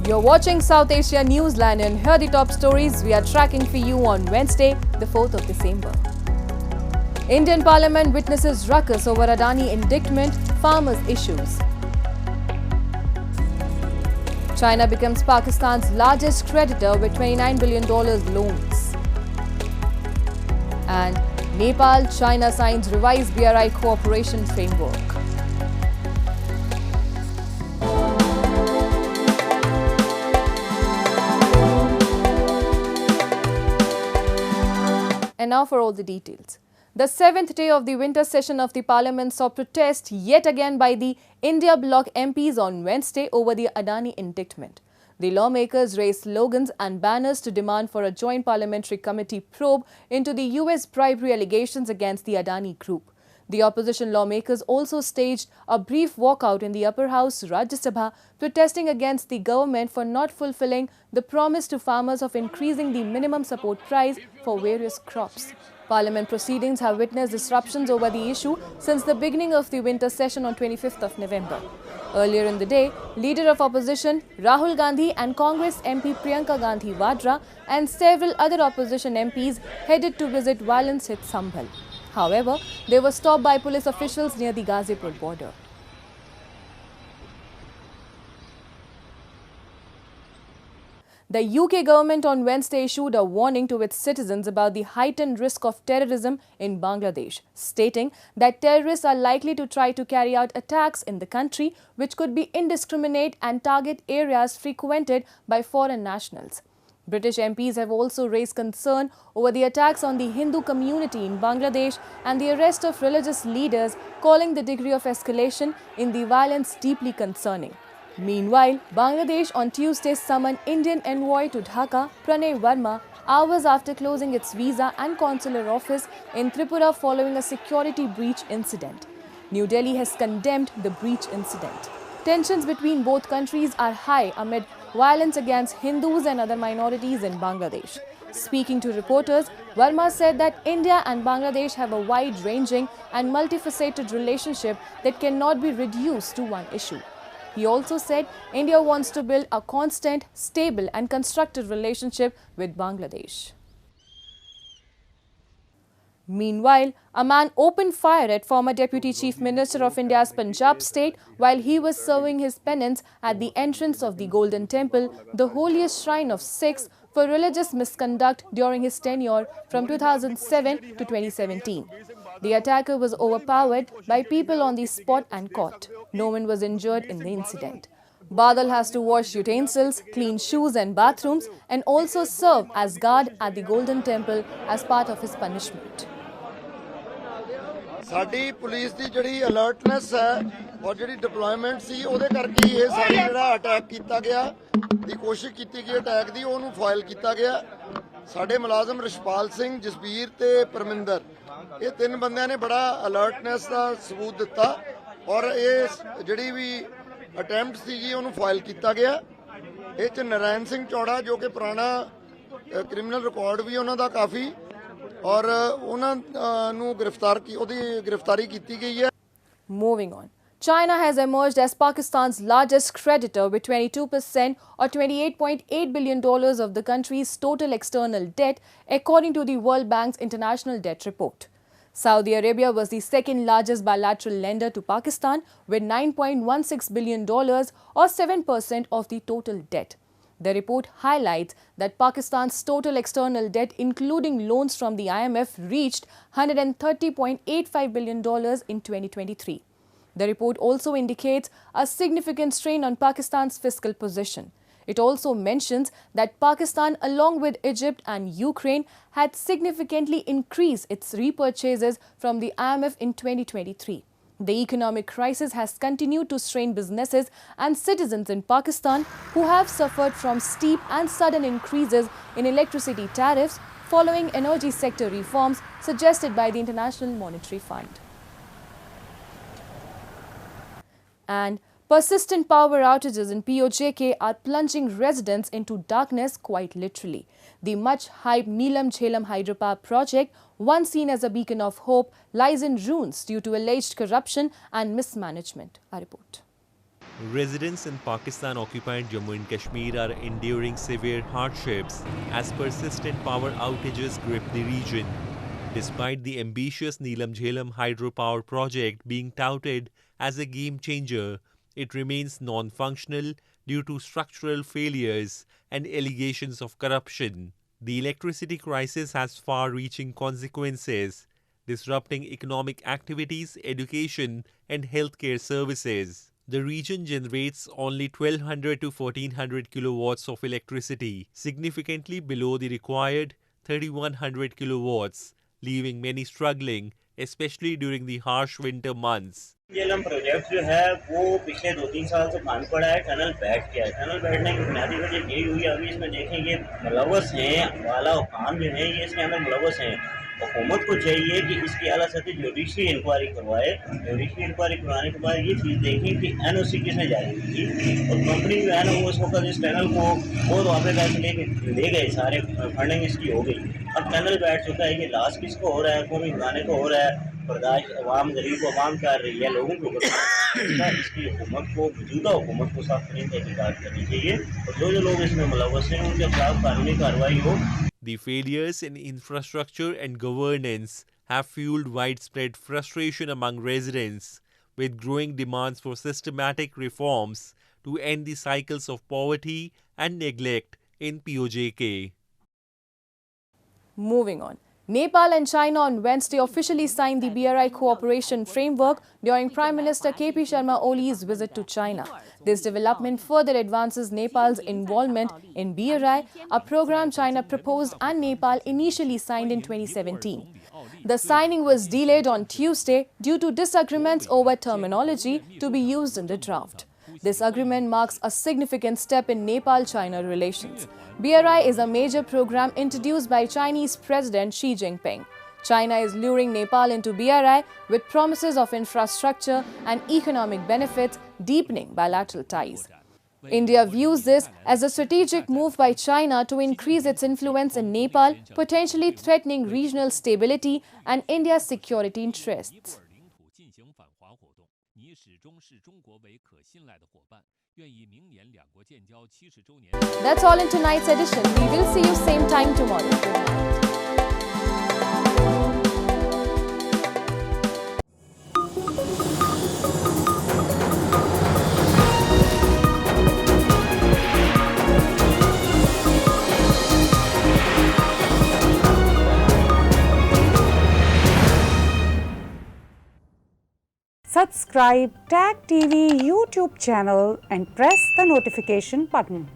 You're watching South Asia NEWSLINE and here are the top stories we are tracking for you on Wednesday, the 4th of December. Indian Parliament witnesses ruckus over Adani indictment, farmers' issues. China becomes Pakistan's largest creditor with $29 billion loans. And Nepal-China signs revised BRI cooperation framework. And now for all the details. The 7th day of the winter session of the Parliament saw protest yet again by the India bloc MPs on Wednesday over the Adani indictment. The lawmakers raised slogans and banners to demand for a joint parliamentary committee probe into the US bribery allegations against the Adani group. The opposition lawmakers also staged a brief walkout in the upper house Rajya Sabha, protesting against the government for not fulfilling the promise to farmers of increasing the minimum support price for various crops. Parliament proceedings have witnessed disruptions over the issue since the beginning of the winter session on 25th of November. Earlier in the day, Leader of Opposition Rahul Gandhi and Congress MP Priyanka Gandhi Vadra and several other opposition MPs headed to visit violence-hit Sambhal. However, they were stopped by police officials near the Ghazipur border. The UK government on Wednesday issued a warning to its citizens about the heightened risk of terrorism in Bangladesh, stating that terrorists are likely to try to carry out attacks in the country which could be indiscriminate and target areas frequented by foreign nationals. British MPs have also raised concern over the attacks on the Hindu community in Bangladesh and the arrest of religious leaders, calling the degree of escalation in the violence deeply concerning. Meanwhile, Bangladesh on Tuesday summoned Indian envoy to Dhaka, Pranay Verma, hours after closing its visa and consular office in Tripura following a security breach incident. New Delhi has condemned the breach incident. Tensions between both countries are high amid violence against Hindus and other minorities in Bangladesh. Speaking to reporters, Verma said that India and Bangladesh have a wide-ranging and multifaceted relationship that cannot be reduced to one issue. He also said India wants to build a constant, stable and constructive relationship with Bangladesh. Meanwhile, a man opened fire at former Deputy Chief Minister of India's Punjab state while he was serving his penance at the entrance of the Golden Temple, the holiest shrine of Sikhs, for religious misconduct during his tenure from 2007 to 2017. The attacker was overpowered by people on the spot and caught. No one was injured in the incident. Badal has to wash utensils, clean shoes and bathrooms and also serve as guard at the Golden Temple as part of his punishment. ਸਾਡੀ police ਦੀ ਜਿਹੜੀ alertness ਹੈ ਔਰ ਜਿਹੜੀ deployment ਸੀ ਉਹਦੇ ਕਰਕੇ ਇਹ ਸਾਰੀ ਜਿਹੜਾ attack ਕੀਤਾ ਗਿਆ ਦੀ ਕੋਸ਼ਿਸ਼ ਕੀਤੀ ਗਈ ਅਟੈਕ ਦੀ ਉਹਨੂੰ ਫਾਇਲ ਕੀਤਾ ਗਿਆ ਸਾਡੇ ਮੁਲਾਜ਼ਮ ਰਿਸ਼ਪਾਲ ਸਿੰਘ ਜਸਬੀਰ ਤੇ ਪਰਮਿੰਦਰ ਇਹ ਤਿੰਨ ਬੰਦਿਆਂ ਨੇ ਬੜਾ ਅਲਰਟਨੈਸ ਦਾ ਸਬੂਤ ਦਿੱਤਾ ਔਰ ਇਹ ਜਿਹੜੀ ਵੀ ਅਟੈਂਪਟ ਸੀਗੀ ਉਹਨੂੰ ਫਾਇਲ ਕੀਤਾ ਗਿਆ ਇਹ ਚ ਨਰਾਇਣ ਸਿੰਘ ਚੌੜਾ ਜੋ ਕਿ ਪੁਰਾਣਾ ਕ੍ਰਿਮੀਨਲ ਰਿਕਾਰਡ ਵੀ ਉਹਨਾਂ ਦਾ ਕਾਫੀ और गिरफ्तारी की गई है. Moving on. China has emerged as Pakistan's largest creditor with 22% or $28.8 billion of the country's total external debt, according to the World Bank's International Debt Report. Saudi Arabia was the second largest bilateral lender to Pakistan with $9.16 billion or 7% of the total debt. The report highlights that Pakistan's total external debt, including loans from the IMF, reached $130.85 billion in 2023. The report also indicates a significant strain on Pakistan's fiscal position. It also mentions that Pakistan, along with Egypt and Ukraine, had significantly increased its repurchases from the IMF in 2023. The economic crisis has continued to strain businesses and citizens in Pakistan who have suffered from steep and sudden increases in electricity tariffs following energy sector reforms suggested by the International Monetary Fund. And persistent power outages in POJK are plunging residents into darkness quite literally. The much-hyped Neelam Jhelum hydropower project, once seen as a beacon of hope, lies in ruins due to alleged corruption and mismanagement. A report. Residents in Pakistan-occupied Jammu and Kashmir are enduring severe hardships as persistent power outages grip the region. Despite the ambitious Neelam Jhelum hydropower project being touted as a game changer, it remains non-functional due to structural failures and allegations of corruption. The electricity crisis has far-reaching consequences, disrupting economic activities, education, and healthcare services. The region generates only 1200 to 1400 kilowatts of electricity, significantly below the required 3100 kilowatts, leaving many struggling, especially during the harsh winter months. Jhelum project जो है वो पिछले 2-3 साल से बंद पड़ा है। Tunnel बैठ गया है। टनल बैठने की बुनियादी वजह यही हुई है। अभी इसमें देखें ये मुलव्वस हैं, वाला हुकाम जो हैं ये इसके अंदर मुलव्वस हैं। हुकूमत को चाहिए कि इसकी आला सतह जुडिशरी इंक्वायरी करवाए। जुडिशरी इंक्वायरी करवाने के बाद ये चीज़ देखें कि एनओसी किसने जारी की थी और कंपनी जो है ना वो इस वक्त इस टनल को बहुत वहाँ पे पैसे ले गए, सारे फंडिंग इसकी हो गई। अब टनल बैठ चुका है, ये लॉस किसको हो रहा है? कौमी खजाने को हो रहा है, बर्दाश्त अवाम गरीब अवाम कर रही है, लोगों को इसकी हुकूमत को, मौजूदा हुकूमत को सख्त तरीन तहकीकात करनी चाहिए और जो लोग इसमें मुलव्वस हैं उनके खिलाफ कानूनी कार्रवाई हो। The failures in infrastructure and governance have fueled widespread frustration among residents, with growing demands for systematic reforms to end the cycles of poverty and neglect in POJK. Moving on. Nepal and China on Wednesday officially signed the BRI cooperation framework during Prime Minister KP Sharma Oli's visit to China. This development further advances Nepal's involvement in BRI, a program China proposed and Nepal initially signed in 2017. The signing was delayed on Tuesday due to disagreements over terminology to be used in the draft. This agreement marks a significant step in Nepal-China relations. BRI is a major program introduced by Chinese President Xi Jinping. China is luring Nepal into BRI with promises of infrastructure and economic benefits, deepening bilateral ties. India views this as a strategic move by China to increase its influence in Nepal, potentially threatening regional stability and India's security interests. That's all in tonight's edition. We will see you same time tomorrow. Good night. Subscribe TAG TV YouTube channel and press the notification button.